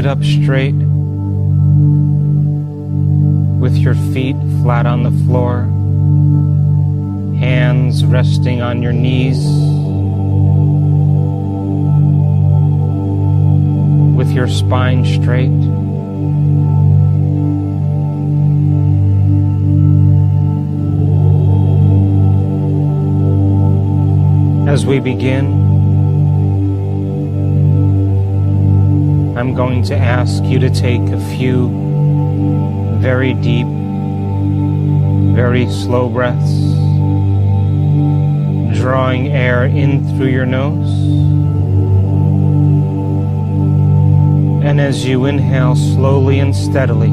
sit up straight with your feet flat on the floor, hands resting on your knees, with your spine straight. As we begin, I'm going to ask you to take a few very deep, very slow breaths, drawing air in through your nose. And as you inhale slowly and steadily,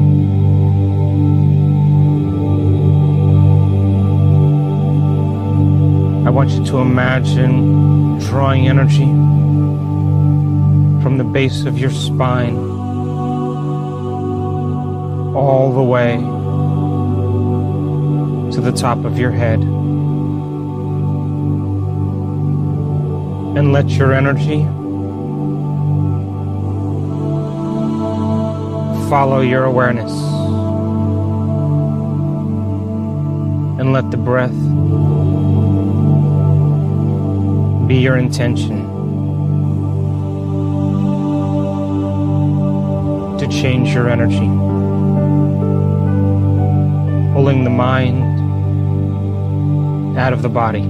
I want you to imagine drawing energy from the base of your spine all the way to the top of your head. And let your energy follow your awareness. And let the breath be your intention to change your energy, pulling the mind out of the body.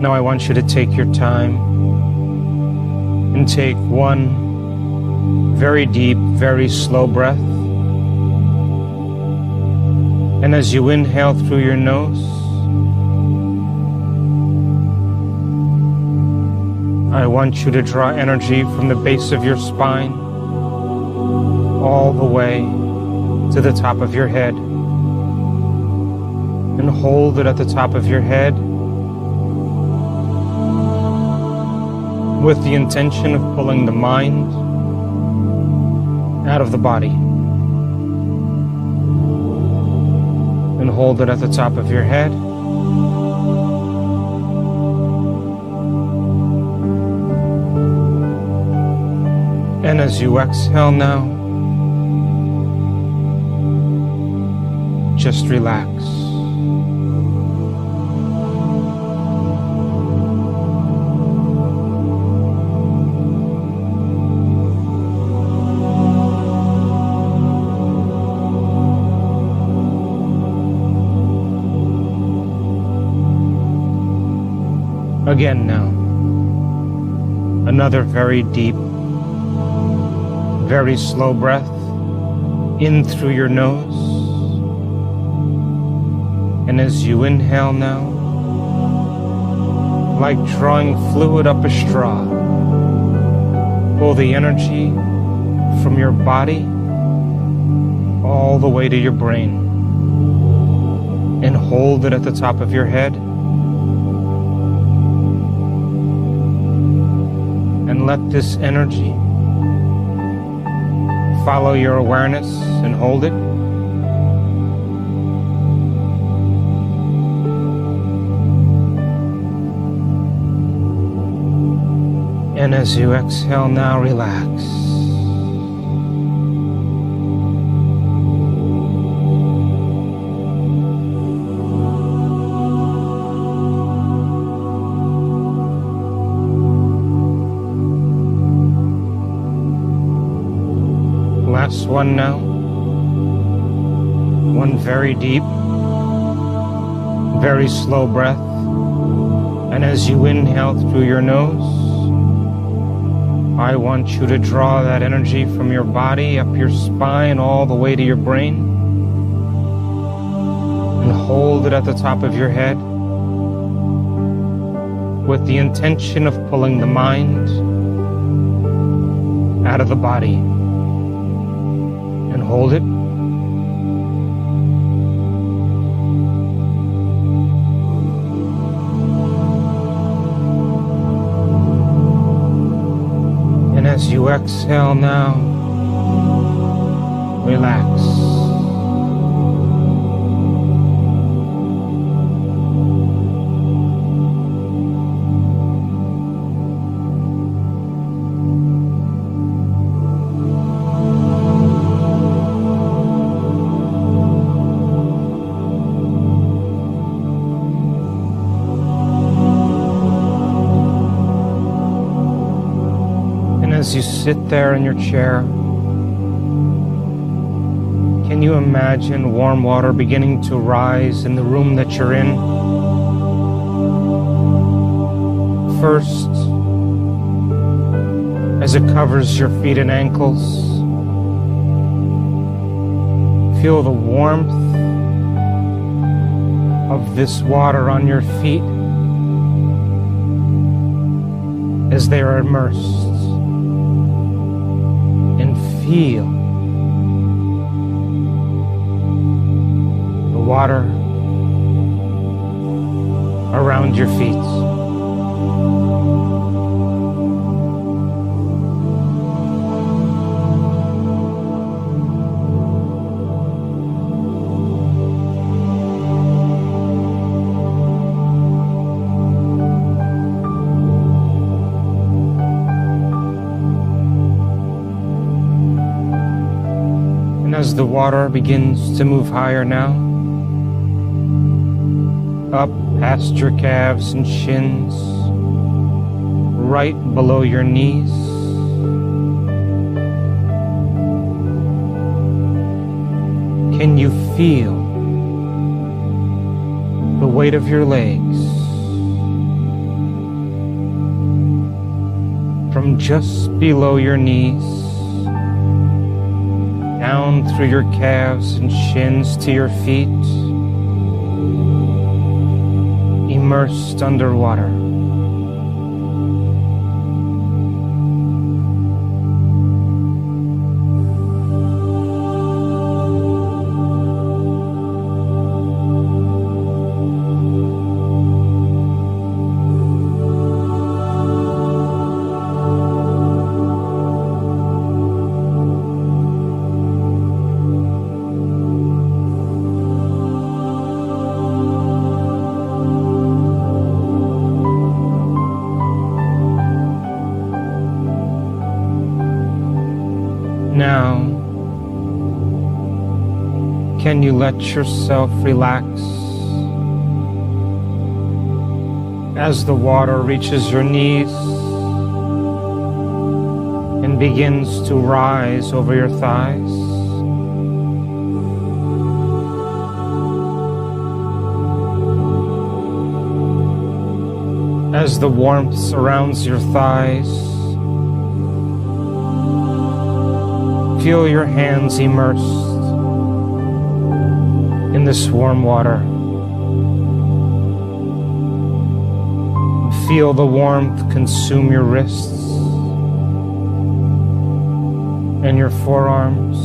Now I want you to take your time and take one very deep, very slow breath. And as you inhale through your nose, I want you to draw energy from the base of your spine all the way to the top of your head, and hold it at the top of your head with the intention of pulling the mind out of the body. And hold it at the top of your head. And as you exhale now, just relax. Again now, another very deep, very slow breath in through your nose. And as you inhale now, like drawing fluid up a straw, pull the energy from your body all the way to your brain, and hold it at the top of your head. And let this energy follow your awareness and hold it. And as you exhale now, relax. Last one now. One very deep, very slow breath. And as you inhale through your nose, I want you to draw that energy from your body up your spine all the way to your brain, and hold it at the top of your head with the intention of pulling the mind out of the body. And hold it. And as you exhale now, relax. you sit there in your chair, can you imagine warm water beginning to rise in the room that you're in? First, as it covers your feet and ankles, feel the warmth of this water on your feet as they are immersed, and feel the water around your feet. As the water begins to move higher now, up past your calves and shins, right below your knees, can you feel the weight of your legs from just below your knees down through your calves and shins to your feet, immersed underwater? Now, can you let yourself relax as the water reaches your knees and begins to rise over your thighs? As the warmth surrounds your thighs, feel your hands immersed in this warm water. Feel the warmth consume your wrists and your forearms.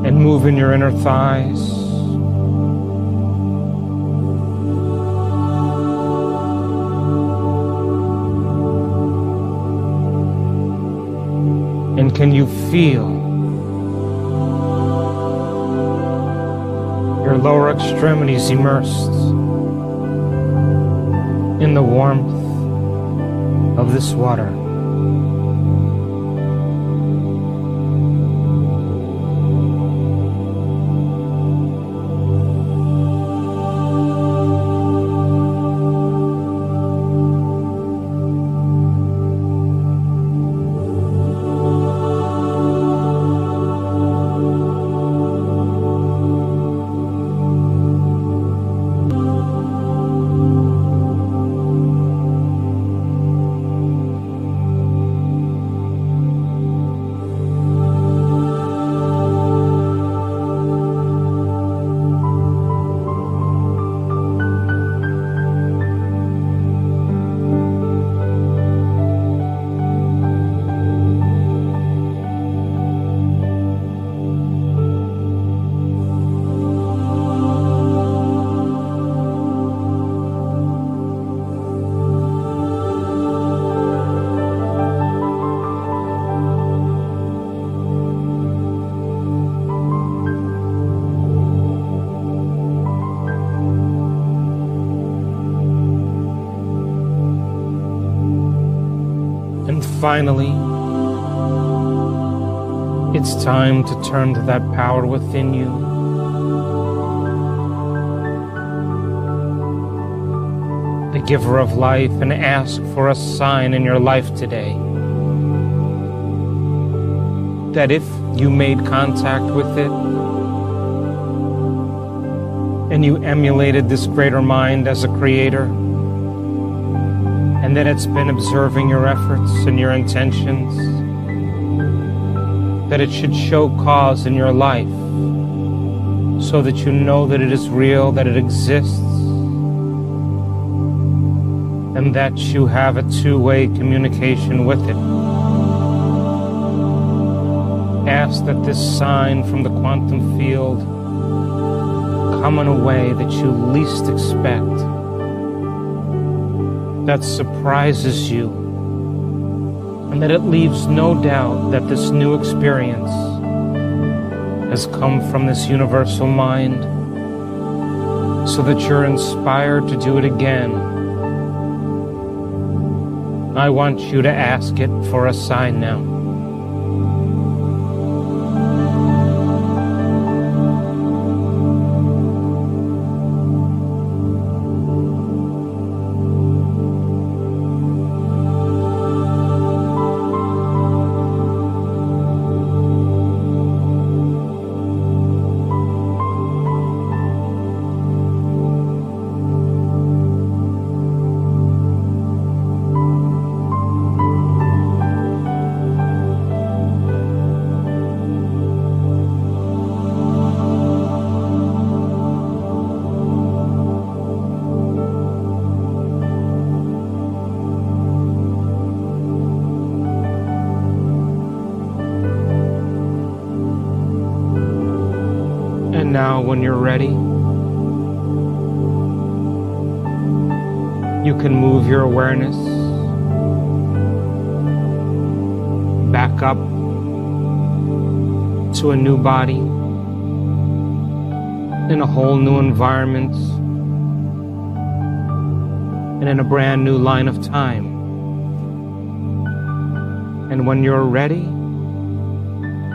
And move in your inner thighs. And can you feel your lower extremities immersed in the warmth of this water? And finally, it's time to turn to that power within you giver of life, and ask for a sign in your life today that if you made contact with it and you emulated this greater mind as a creator, and that it's been observing your efforts and your intentions, that it should show cause in your life so that you know that it is real, that it exists, and that you have a two-way communication with it. Ask that this sign from the quantum field come in a way that you least expect, that surprises you, and that it leaves no doubt that this new experience has come from this universal mind, so that you're inspired to do it again. I want you to ask it for a sign now. And now, when you're ready, you can move your awareness back up to a new body in a whole new environment and in a brand new line of time. And when you're ready,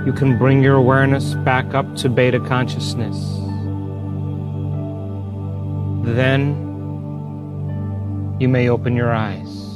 you can bring your awareness back up to beta consciousness. Then you may open your eyes.